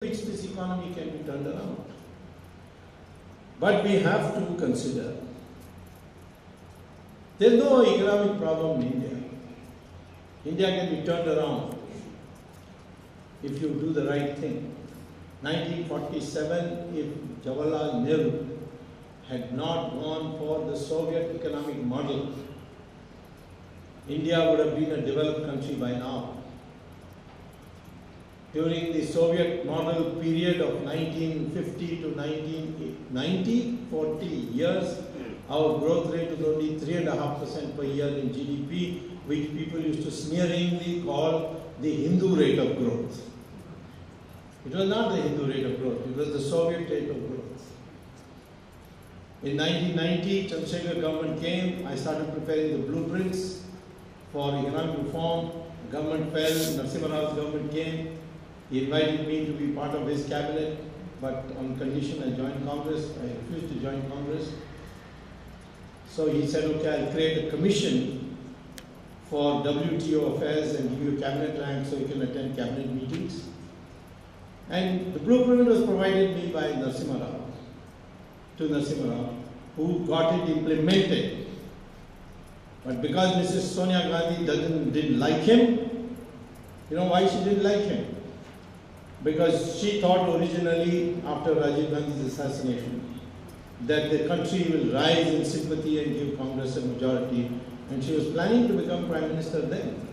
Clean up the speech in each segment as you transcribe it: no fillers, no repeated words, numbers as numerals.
which this economy can be turned around. But we have to consider there is no economic problem in India. India can be turned around if you do the right thing. 1947, if Jawaharlal Nehru had not gone for the Soviet economic model, India would have been a developed country by now. During the Soviet model period of 1950 to 1990, 40 years, our growth rate was only 3.5% per year in GDP, which people used to sneeringly call the Hindu rate of growth. It was not the Hindu rate of growth, it was the Soviet rate of growth. In 1990, Chandrasekhar government came, I started preparing the blueprints for economic reform. The government fell, Narasimha Rao's government came. He invited me to be part of his cabinet, but on condition I joined Congress. I refused to join Congress. So he said, okay, I'll create a commission for WTO affairs and give you a cabinet rank so you can attend cabinet meetings. And the blueprint was provided me by Narasimha Rao, to Narasimha Rao, who got it implemented. But because Mrs. Sonia Gandhi didn't like him, you know why she didn't like him? Because she thought originally, after Rajiv Gandhi's assassination, that the country will rise in sympathy and give Congress a majority, and she was planning to become Prime Minister then.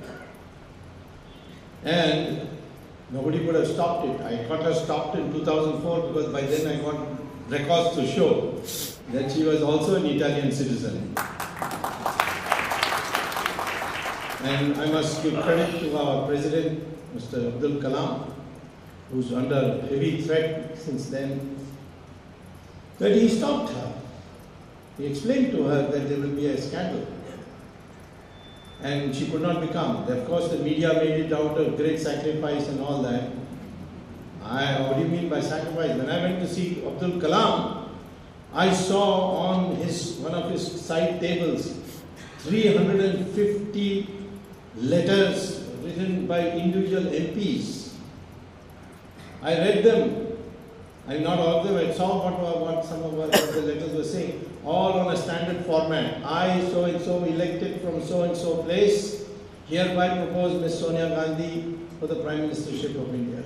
And nobody could have stopped it. I got her stopped in 2004 because by then I got records to show that she was also an Italian citizen. And I must give credit to our President, Mr. Abdul Kalam, who's under heavy threat since then, that he stopped her. He explained to her that there will be a scandal. And she could not become. Of course, the media made it out of great sacrifice and all that. What do you mean by sacrifice? When I went to see Abdul Kalam, I saw on one of his side tables 350 letters written by individual MPs. I read them. Not all of them. I saw what some of what the letters were saying. All on a standard format. I, so and so, elected from so and so place, hereby propose Ms. Sonia Gandhi for the Prime Ministership of India.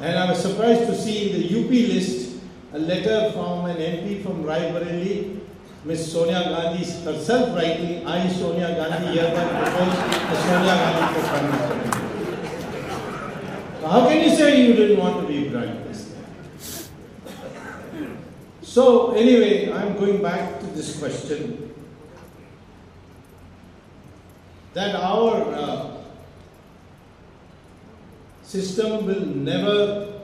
And I was surprised to see in the UP list a letter from an MP from Rai Bareli, Ms. Sonia Gandhi herself writing, I, Sonia Gandhi, hereby propose Ms. Sonia Gandhi for Prime Minister of India. How can you say you didn't want to be Prime Minister? So anyway, I'm going back to this question that our system will never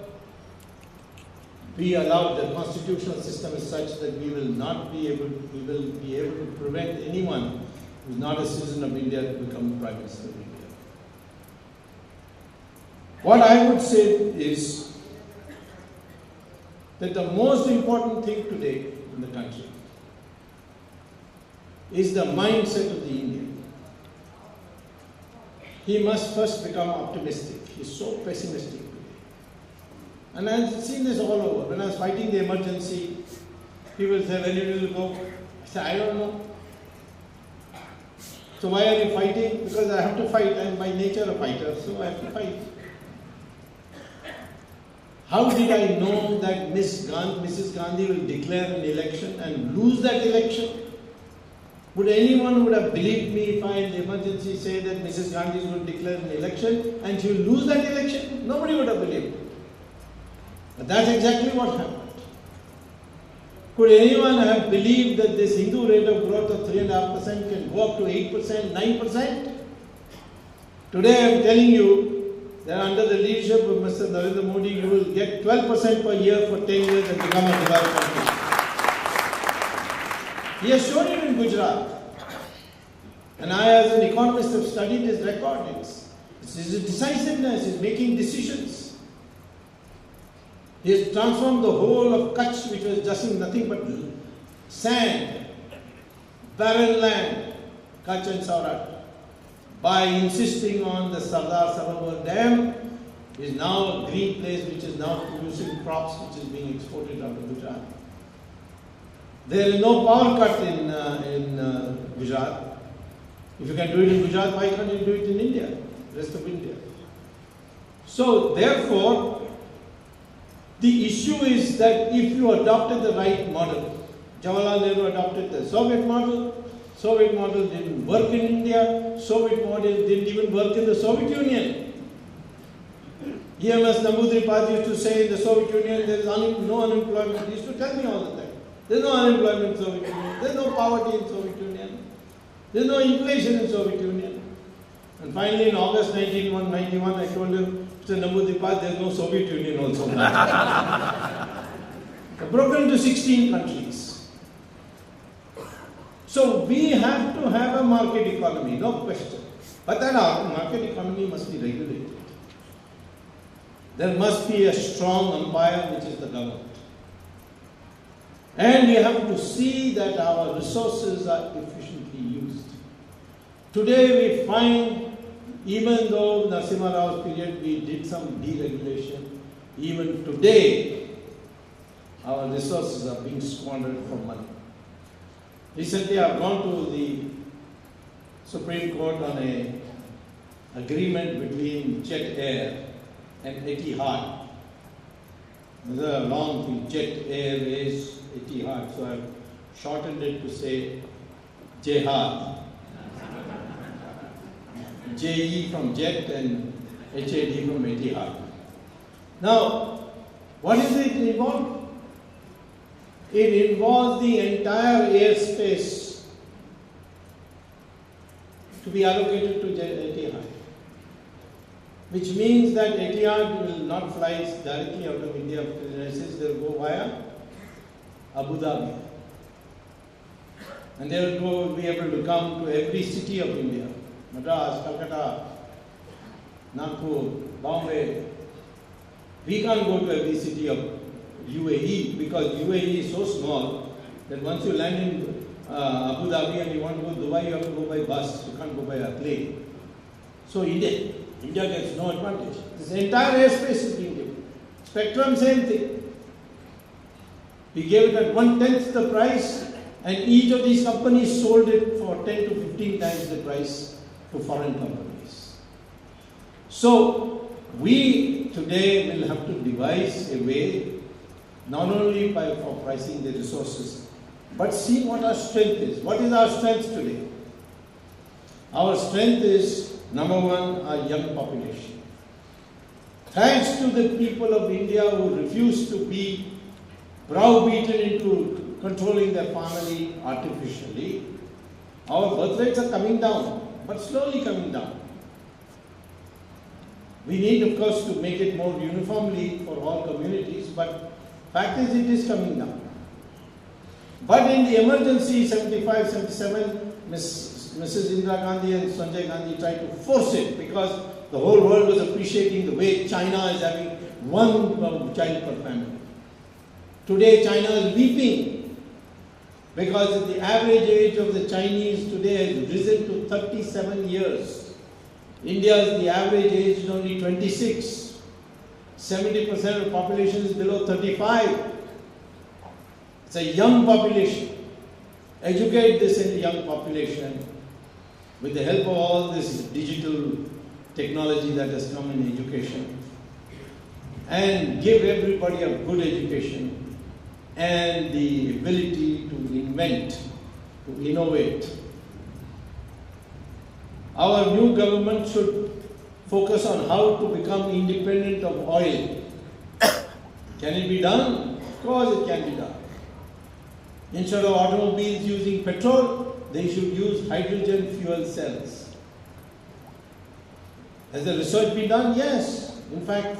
be allowed, the constitutional system is such that we will be able to prevent anyone who is not a citizen of India to become Prime Minister of India. What I would say is that the most important thing today in the country is the mindset of the Indian. He must first become optimistic. He's so pessimistic today. And I've seen this all over. When I was fighting the emergency, people say, when it will go? I say, I don't know. So why are you fighting? Because I have to fight. I'm by nature a fighter, so I have to fight. How did I know that Mrs. Gandhi will declare an election and lose that election? Would anyone who would have believed me if I in the emergency say that Mrs. Gandhi is going to declare an election and she will lose that election? Nobody would have believed. But that's exactly what happened. Could anyone have believed that this Hindu rate of growth of 3.5% can go up to 8%, 9%? Today I am telling you that under the leadership of Mr. Narendra Modi, you will get 12% per year for 10 years and become a developed country. He has shown it in Gujarat. And I, as an economist, have studied his recordings. His decisiveness, his making decisions. He has transformed the whole of Kutch, which was just nothing but sand, barren land, Kutch and Saurat, by insisting on the Sardar Sarovar Dam is now a green place which is now producing crops which is being exported out of Gujarat. There is no power cut in Gujarat. If you can do it in Gujarat, why can't you do it in India, rest of India? So therefore, the issue is that if you adopted the right model, Jawaharlal Nehru adopted the Soviet model didn't work in India, Soviet model didn't even work in the Soviet Union. EMS Namboodiripad used to say in the Soviet Union there is no unemployment. He used to tell me all the time. There is no unemployment in Soviet Union. There is no poverty in Soviet Union. There is no inflation in Soviet Union. And finally in August 1991 I told him, Mr. Namboodiripad, there is no Soviet Union also. Broken into 16 countries. So we have to have a market economy, no question. But that market economy must be regulated. There must be a strong umpire, which is the government. And we have to see that our resources are efficiently used. Today we find, even though Narasimha Rao's period we did some deregulation, even today our resources are being squandered for money. Recently I have gone to the Supreme Court on an agreement between Jet Air and Etihad. There are long thing, Jet Airways, Etihad, so I have shortened it to say Jihad. JE from Jet and HAD from Etihad. Now, what is it involved? It involves the entire airspace to be allocated to Etihad, which means that Etihad will not fly directly out of India to the United States, they will go via Abu Dhabi. And they will be able to come to every city of India, Madras, Calcutta, Nagpur, Bombay. We can't go to every city of UAE because UAE is so small that once you land in Abu Dhabi and you want to go to Dubai, you have to go by bus, you can't go by a plane. So India gets no advantage. This entire airspace is being given. Spectrum, same thing. We gave it at 1/10 the price, and each of these companies sold it for 10 to 15 times the price to foreign companies. So we today will have to devise a way not only for pricing the resources, but see what our strength is. What is our strength today? Our strength is, number one, our young population. Thanks to the people of India who refuse to be browbeaten into controlling their family artificially, our birth rates are coming down, but slowly coming down. We need, of course, to make it more uniformly for all communities, but fact is it is coming down. But in the emergency 75, 77, Mrs. Indira Gandhi and Sanjay Gandhi tried to force it because the whole world was appreciating the way China is having one child per family. Today China is weeping because the average age of the Chinese today has risen to 37 years. India's the average age is only 26. 70% of the population is below 35. It's a young population. Educate this in the young population with the help of all this digital technology that has come in education, and give everybody a good education and the ability to invent, to innovate. Our new government should focus on how to become independent of oil. Can it be done? Of course it can be done. Instead of automobiles using petrol, they should use hydrogen fuel cells. Has the research been done? Yes. In fact,